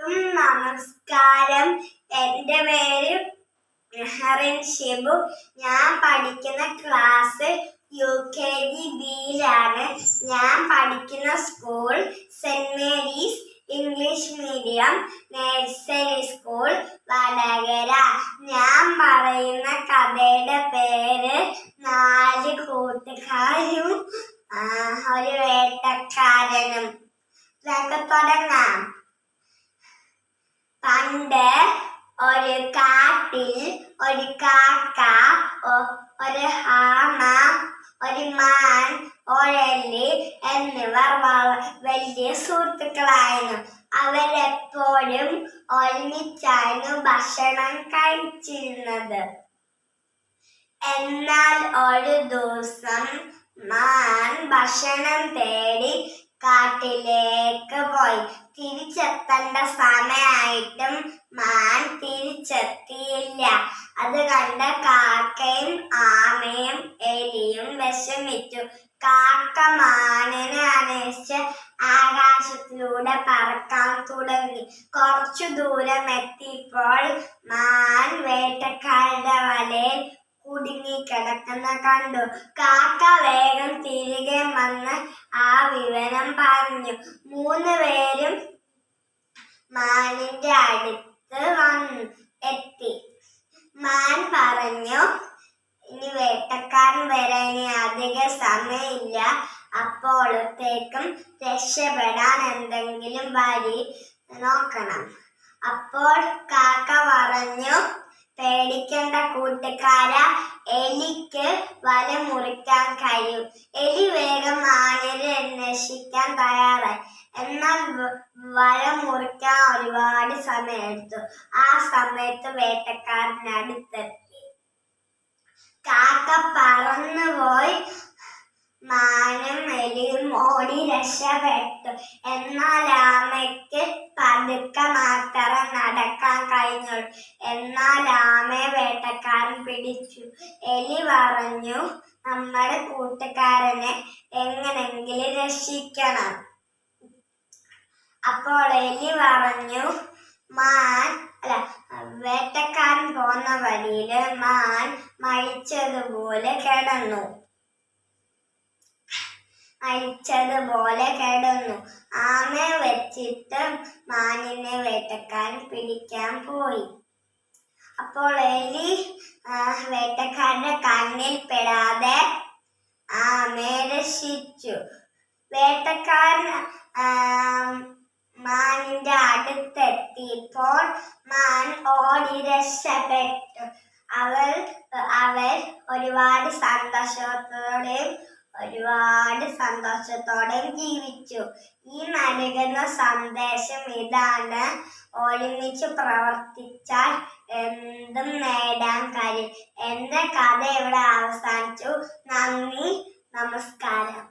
എല്ലാവർക്കും നമസ്കാരം. എൻ്റെ പേര് മെഹറിൻ ഷിബു. ഞാൻ പഠിക്കുന്ന ക്ലാസ് UKG ബിയിലാണ്. ഞാൻ പഠിക്കുന്ന school saint Mary's English medium nursery school Vadakara. ഞാൻ പറയുന്ന കഥയുടെ പേര് 4 കൂട്ടുകാരും ഒരു വേട്ടക്കാരനും. തുടങ്ങാം. പണ്ട് ഒരു കാട്ടിൽ ഒരു കാക്ക, ഒരു ആമ, ഒരു മാൻ, ഒഴല് എന്നിവർ വലിയ സുഹൃത്തുക്കളായിരുന്നു. അവരെപ്പോഴും ഒരുമിച്ചായിരുന്നു ഭക്ഷണം കഴിച്ചിരുന്നത്. എന്നാൽ ഒരു ദിവസം മാൻ ഭക്ഷണം തേടി കാട്ടിലേക്ക് പോയി. തിരിച്ചെത്തേണ്ട സമയമായിട്ടും മാൻ തിരിച്ചെത്തിയില്ല. അത് കണ്ട കാക്കയും ആമയും എലിയും വിഷമിച്ചു. കാക്ക മാനിനെ അന്വേഷിച്ച് ആകാശത്തിലൂടെ പറക്കാൻ തുടങ്ങി. കുറച്ചു ദൂരം എത്തിയപ്പോൾ മാൻ വേട്ടക്കാരുടെ വലയിൽ കുടുങ്ങിക്കിടക്കുന്ന കണ്ടു. കാക്ക വേഗം തിരികെ വന്ന് ആ വിവരം പറഞ്ഞു. 3 പേരും മാനിന്റെ അടുത്ത് എത്തി. മാൻ പറഞ്ഞു, ഇനി വേട്ടക്കാരൻ വരാൻ അധിക സമയമില്ല. അപ്പോഴത്തേക്കും രക്ഷപ്പെടാൻ എന്തെങ്കിലും വഴി നോക്കണം. അപ്പോൾ കാക്ക പറഞ്ഞു, പേടിക്കേണ്ട കൂട്ടുകാര, എലിക്ക് വല മുറിക്കാൻ കഴിയും. എലി വേഗം മാനിനെ അന്വേഷിക്കാൻ തയ്യാറായി. എന്നാൽ വല മുറിക്കാൻ ഒരുപാട് സമയമെടുത്തു. ആ സമയത്ത് വേട്ടക്കാരനടുത്തെത്തി. കാക്ക പറന്നുപോയി. മാനും എലിയും ഓടി രക്ഷപ്പെട്ടു. എന്നാൽ ആമയ്ക്ക് പതുക്കെ മാത്രം നടക്കാൻ കഴിഞ്ഞുള്ളൂ. എന്നാൽ ആമയെ വേട്ടക്കാരൻ പിടിച്ചു. എലി പറഞ്ഞു, നമ്മുടെ കൂട്ടുകാരനെ എങ്ങനെങ്കിലും രക്ഷിക്കണം. അപ്പോൾ എലി പറഞ്ഞു, വേട്ടക്കാരൻ പോന്ന വഴിയില് മാൻ മരിച്ചതുപോലെ കിടന്നു. ആമയെ വെച്ചിട്ട് മാനിനെ വേട്ടക്കാരൻ പിടിക്കാൻ പോയി. അപ്പോൾ എലി വേട്ടക്കാരന്റെ കണ്ണിൽ പെടാതെ ആമയെ രക്ഷിച്ചു. വേട്ടക്കാരൻ മാനിന്റെ അടുത്തെത്തിയപ്പോൾ മാൻ ഓടി രക്ഷപ്പെട്ടു. അവർ ഒരുപാട് സന്തോഷത്തോടെയും ജീവിച്ചു. ഈ നൽകുന്ന സന്ദേശം ഇതാണ്: ഒരുമിച്ച് പ്രവർത്തിച്ചാൽ എന്തും നേടാൻ കഴിയും. എന്റെ കഥ ഇവിടെ അവസാനിച്ചു. നന്ദി, നമസ്കാരം.